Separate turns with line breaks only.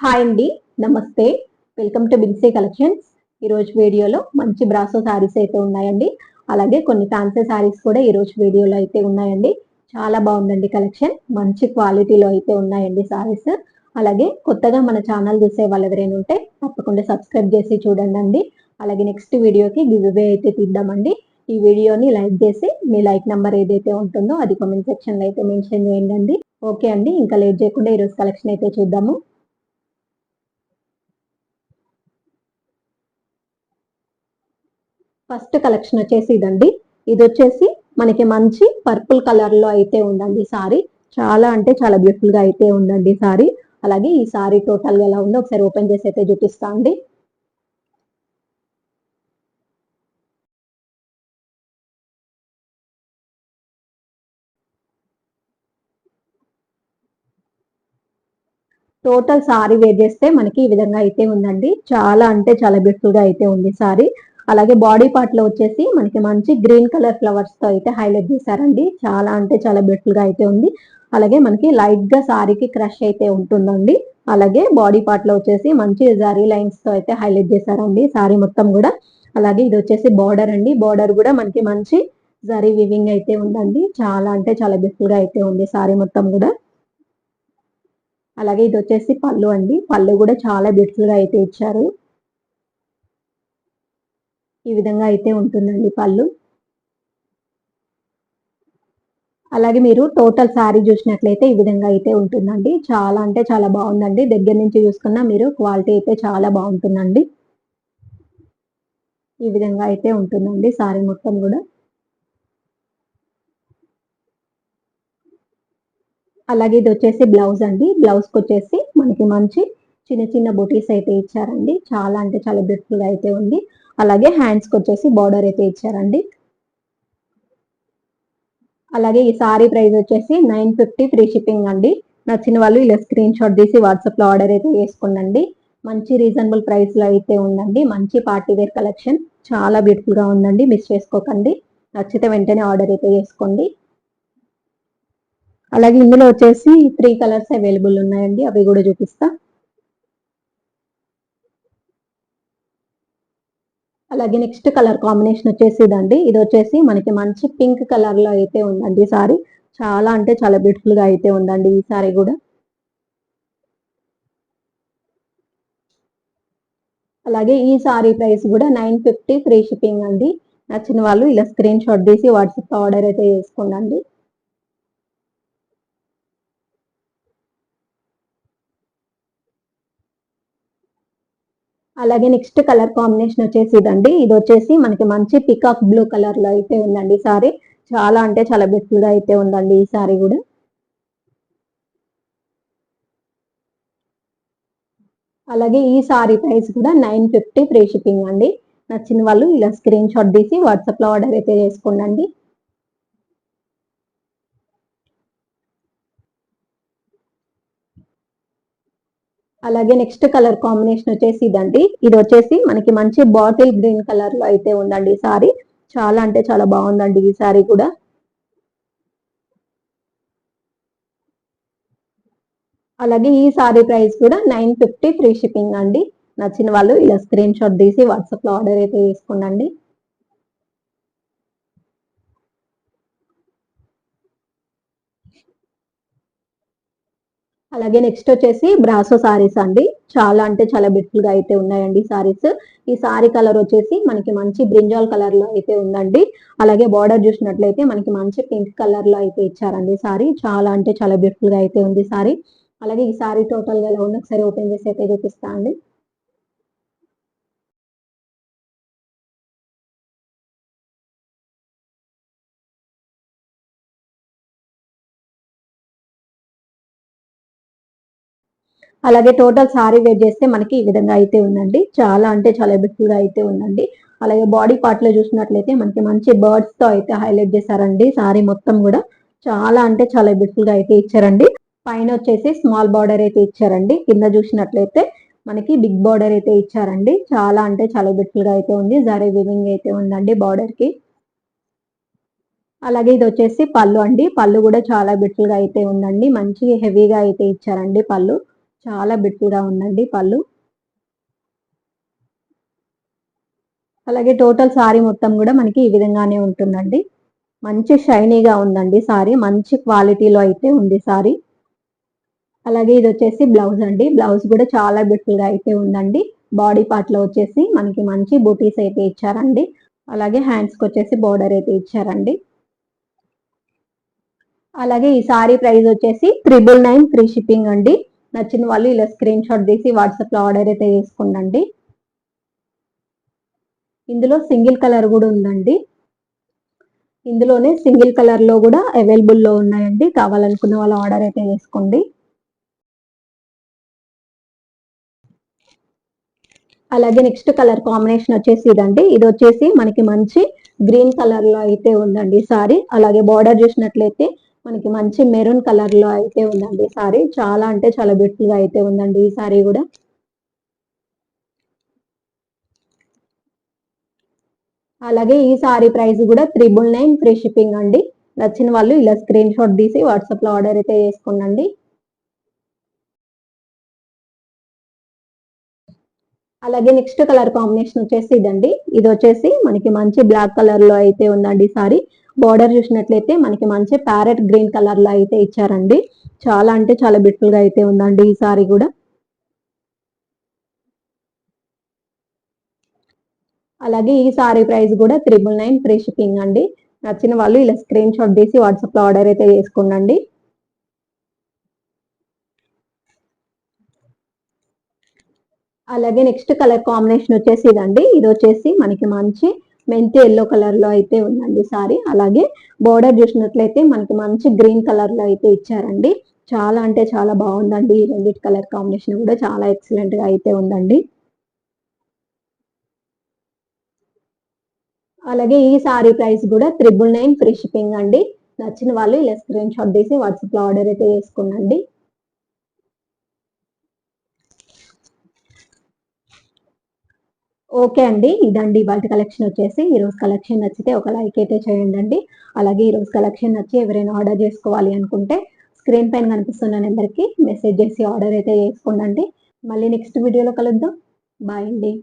Hi అండి, నమస్తే. Welcome to Binsy collections. ఈరోజు వీడియోలో మంచి బ్రాసో శారీస్ అయితే ఉన్నాయండి. అలాగే కొన్ని ఫ్యాన్సీ శారీస్ కూడా ఈరోజు వీడియోలో అయితే ఉన్నాయండి. చాలా బాగుందండి కలెక్షన్. మంచి క్వాలిటీలో అయితే ఉన్నాయండి శారీస్. అలాగే కొత్తగా మన ఛానల్ చూసే వాళ్ళు ఎవరైనా ఉంటే తప్పకుండా సబ్స్క్రైబ్ చేసి చూడండి. అలాగే నెక్స్ట్ వీడియోకి గివ్ అవే అయితే తీద్దామండి. ఈ వీడియోని లైక్ చేసి మీ లైక్ నెంబర్ ఏదైతే ఉంటుందో అది కామెంట్ సెక్షన్ లో అయితే మెన్షన్ చేయండి. ఓకే అండి, ఇంకా లేట్ చేయకుండా ఈరోజు కలెక్షన్ అయితే చూద్దాము. ఫస్ట్ కలెక్షన్ వచ్చేసి ఇదండి. ఇది వచ్చేసి మనకి మంచి పర్పుల్ కలర్ లో అయితే ఉందండి సారీ. చాలా అంటే చాలా బ్యూటిఫుల్ గా అయితే ఉందండి సారీ. అలాగే ఈ సారీ టోటల్ గా ఎలా ఉందో ఒకసారి ఓపెన్ చేసి అయితే చూపిస్తా అండి. టోటల్ సారీ వేర్ చేస్తే మనకి ఈ విధంగా అయితే ఉందండి. చాలా అంటే చాలా బ్యూటిఫుల్ గా అయితే ఉంది సారీ. అలాగే బాడీ పార్ట్ లో వచ్చేసి మనకి మంచి గ్రీన్ కలర్ ఫ్లవర్స్ తో అయితే హైలైట్ చేశారండి. చాలా అంటే చాలా బ్యూటిఫుల్ గా అయితే ఉంది. అలాగే మనకి లైట్ గా సారీకి క్రష్ అయితే ఉంటుందండి. అలాగే బాడీ పార్ట్ లో వచ్చేసి మంచి జరీ లైన్స్ తో అయితే హైలైట్ చేశారండి సారీ మొత్తం కూడా. అలాగే ఇది వచ్చేసి బార్డర్ అండి. బార్డర్ కూడా మనకి మంచి జరీ వివింగ్ అయితే ఉందండి. చాలా అంటే చాలా బ్యూటిఫుల్ గా అయితే ఉంది సారీ మొత్తం కూడా. అలాగే ఇది వచ్చేసి పళ్ళు అండి. పళ్ళు కూడా చాలా బ్యూటిఫుల్ గా అయితే ఇచ్చారు. ఈ విధంగా అయితే ఉంటుందండి పళ్ళు. అలాగే మీరు టోటల్ శారీ చూసినట్లయితే ఈ విధంగా అయితే ఉంటుందండి. చాలా అంటే చాలా బాగుందండి. దగ్గర నుంచి చూసుకున్నా మీరు క్వాలిటీ అయితే చాలా బాగుంటుందండి. ఈ విధంగా అయితే ఉంటుందండి శారీ మొత్తం కూడా. అలాగే ఇది వచ్చేసి బ్లౌజ్ అండి. బ్లౌజ్ కి వచ్చేసి మనకి మంచి చిన్న చిన్న బొటీస్ అయితే ఇచ్చారండి. చాలా అంటే చాలా బ్యూటిఫుల్ గా అయితే ఉంది. అలాగే హ్యాండ్స్ కి వచ్చేసి బార్డర్ అయితే ఇచ్చారండి. అలాగే ఈ సారీ ప్రైస్ వచ్చేసి 950 ఫ్రీ షిప్పింగ్ అండి. నచ్చిన వాళ్ళు ఇలా స్క్రీన్ షాట్ తీసి వాట్సాప్ లో ఆర్డర్ అయితే చేసుకోండి. మంచి రీజనబుల్ ప్రైస్ లో అయితే ఉందండి. మంచి పార్టీ వేర్ కలెక్షన్. చాలా బ్యూటిఫుల్ గా ఉందండి. మిస్ చేసుకోకండి. నచ్చితే వెంటనే ఆర్డర్ అయితే చేసుకోండి. అలాగే ఇందులో వచ్చేసి 3 కలర్స్ అవైలబుల్ ఉన్నాయండి. అవి కూడా చూపిస్తా. అలాగే నెక్స్ట్ కలర్ కాంబినేషన్ వచ్చేసి ఇదండి. ఇది వచ్చేసి మనకి మంచి పింక్ కలర్ లో అయితే ఉందండి సారీ. చాలా అంటే చాలా బ్యూటిఫుల్ గా అయితే ఉందండి ఈ సారీ కూడా. అలాగే ఈ సారీ ప్రైస్ కూడా 950 ఫ్రీ షిప్పింగ్ అండి. నచ్చిన వాళ్ళు ఇలా స్క్రీన్ షాట్ తీసి వాట్సాప్ ఆర్డర్ అయితే చేసుకోండి. అలాగే నెక్స్ట్ కలర్ కాంబినేషన్ వచ్చేసి ఇదండి. ఇది వచ్చేసి మనకి మంచి పికాక్ బ్లూ కలర్ లో అయితే ఉందండి సారీ. చాలా అంటే చాలా బ్యూటిఫుల్ గా అయితే ఉందండి ఈ సారీ కూడా. అలాగే ఈ సారీ ప్రైస్ కూడా 950 ఫ్రీ షిప్పింగ్ అండి. నచ్చిన వాళ్ళు ఇలా స్క్రీన్ షాట్ తీసి వాట్సాప్ లో ఆర్డర్ అయితే చేసుకోండి. అలాగే నెక్స్ట్ కలర్ కాంబినేషన్ వచ్చేసి ఇదండి. ఇది వచ్చేసి మనకి మంచి బాటిల్ గ్రీన్ కలర్ లో అయితే ఉందండి ఈ సారీ. చాలా అంటే చాలా బాగుందండి ఈ సారీ కూడా. అలాగే ఈ సారీ ప్రైస్ కూడా 950 ఫ్రీ షిప్పింగ్ అండి. నచ్చిన వాళ్ళు ఇలా స్క్రీన్ షాట్ తీసి వాట్సాప్ లో ఆర్డర్ అయితే చేసుకోండి. అలాగే నెక్స్ట్ వచ్చేసి బ్రాసో సారీస్ అండి. చాలా అంటే చాలా బ్యూటిఫుల్ గా అయితే ఉన్నాయండి సారీస్. ఈ సారీ కలర్ వచ్చేసి మనకి మంచి బ్రింజాల్ కలర్ లో అయితే ఉందండి. అలాగే బార్డర్ చూసినట్లయితే మనకి మంచి పింక్ కలర్ లో అయితే ఇచ్చారండి సారీ. చాలా అంటే చాలా బ్యూటిఫుల్ గా అయితే ఉంది సారీ. అలాగే ఈ సారీ టోటల్ గా ఎలా ఉంది ఒకసారి ఓపెన్ చేసి అయితే చూపిస్తా అండి. అలాగే టోటల్ సారీ వేర్ చేస్తే మనకి ఈ విధంగా అయితే ఉందండి. చాలా అంటే చాలా బ్యూటిఫుల్ గా అయితే ఉందండి. అలాగే బాడీ పార్ట్ లో చూసినట్లయితే మనకి మంచి బర్డ్స్ తో అయితే హైలైట్ చేశారండి సారీ మొత్తం కూడా. చాలా అంటే చాలా బ్యూటిఫుల్ గా అయితే ఇచ్చారండి. పైన వచ్చేసి స్మాల్ బార్డర్ అయితే ఇచ్చారండి. కింద చూసినట్లయితే మనకి బిగ్ బార్డర్ అయితే ఇచ్చారండి. చాలా అంటే చాలా బ్యూటిఫుల్ గా అయితే ఉంది. జరీ వివింగ్ అయితే ఉందండి బార్డర్ కి. అలాగే ఇది వచ్చేసి పళ్ళు అండి. పళ్ళు కూడా చాలా బ్యూటిఫుల్ గా అయితే ఉందండి. మంచి హెవీగా అయితే ఇచ్చారండి పళ్ళు. చాలా బ్యూటిఫుల్ గా ఉందండి పళ్ళు. అలాగే టోటల్ సారీ మొత్తం కూడా మనకి ఈ విధంగానే ఉంటుందండి. మంచి షైనీగా ఉందండి సారీ, మంచి క్వాలిటీలో అయితే ఉంది సారీ. అలాగే ఇది వచ్చేసి బ్లౌజ్ అండి. బ్లౌజ్ కూడా చాలా బ్యూటిఫుల్ గా అయితే ఉందండి. బాడీ పార్ట్ లో వచ్చేసి మనకి మంచి బూటీస్ అయితే ఇచ్చారండి. అలాగే హ్యాండ్స్ కి వచ్చేసి బోర్డర్ అయితే ఇచ్చారండి. అలాగే ఈ సారీ ప్రైస్ వచ్చేసి 999 ఫ్రీ షిప్పింగ్ అండి. నచ్చిన వాళ్ళు ఇలా స్క్రీన్ షాట్ తీసి వాట్సాప్ లో ఆర్డర్ అయితే చేసుకోండి. ఇందులో సింగిల్ కలర్ కూడా ఉందండి. ఇందులోనే సింగిల్ కలర్ లో కూడా అవైలబుల్ లో ఉన్నాయండి. కావాలనుకున్న వాళ్ళు ఆర్డర్ అయితే చేసుకోండి. అలాగే నెక్స్ట్ కలర్ కాంబినేషన్ వచ్చేసి ఇదండి. ఇది వచ్చేసి మనకి మంచి గ్రీన్ కలర్ లో అయితే ఉందండి సారీ. అలాగే బార్డర్ చూసినట్లయితే మనకి మంచి మెరూన్ కలర్ లో అయితే ఉందండి సారీ. చాలా అంటే చాలా బ్యూటిఫుల్ గా అయితే ఉందండి ఈ సారీ కూడా. అలాగే ఈ సారీ ప్రైస్ కూడా 999 ఫ్రీ షిప్పింగ్ అండి. నచ్చిన వాళ్ళు ఇలా స్క్రీన్ షాట్ తీసి వాట్సాప్ లో ఆర్డర్ అయితే చేసుకోండి. అలాగే నెక్స్ట్ కలర్ కాంబినేషన్ వచ్చేసి ఇదండి. ఇది వచ్చేసి మనకి మంచి బ్లాక్ కలర్ లో అయితే ఉందండి సారీ. బార్డర్ చూసినట్లయితే మనకి మంచి ప్యారెట్ గ్రీన్ కలర్ లో అయితే ఇచ్చారండి. చాలా అంటే చాలా బ్యూటిఫుల్ గా అయితే ఉందండి ఈ సారీ కూడా. అలాగే ఈ సారీ ప్రైస్ కూడా 999 ఫ్రీ షిప్పింగ్ అండి. నచ్చిన వాళ్ళు ఇలా స్క్రీన్ షాట్ తీసి వాట్సాప్ లో ఆర్డర్ అయితే చేసుకోండి. అలాగే నెక్స్ట్ కలర్ కాంబినేషన్ వచ్చేసి ఇదండి. ఇది వచ్చేసి మనకి మంచి మెంతి ఎల్లో కలర్ లో అయితే ఉందండి సారీ. అలాగే బోర్డర్ చూసినట్లయితే మనకి మంచి గ్రీన్ కలర్ లో అయితే ఇచ్చారండి. చాలా అంటే చాలా బాగుందండి. ఈ రెండింటి కలర్ కాంబినేషన్ కూడా చాలా ఎక్సలెంట్ గా అయితే ఉందండి. అలాగే ఈ సారీ ప్రైస్ కూడా 999 ఫ్రీ షిప్పింగ్ అండి. నచ్చిన వాళ్ళు ఇలా స్క్రీన్ షాట్ తీసి వాట్సాప్ లో ఆర్డర్ అయితే చేసుకోండి. ఓకే అండి. ఇదండి ఇవాల్టి కలెక్షన్ వచ్చేసి. ఈరోజు కలెక్షన్ నచ్చితే ఒక లైక్ అయితే చేయండి. అలాగే ఈరోజు కలెక్షన్ నచ్చి ఎవరైనా ఆర్డర్ చేసుకోవాలి అనుకుంటే స్క్రీన్ పైన కనిపిస్తున్న నెంబర్కి మెసేజ్ చేసి ఆర్డర్ అయితే చేసుకోండి. మళ్ళీ నెక్స్ట్ వీడియోలో కలుద్దాం. బాయ్ అండి.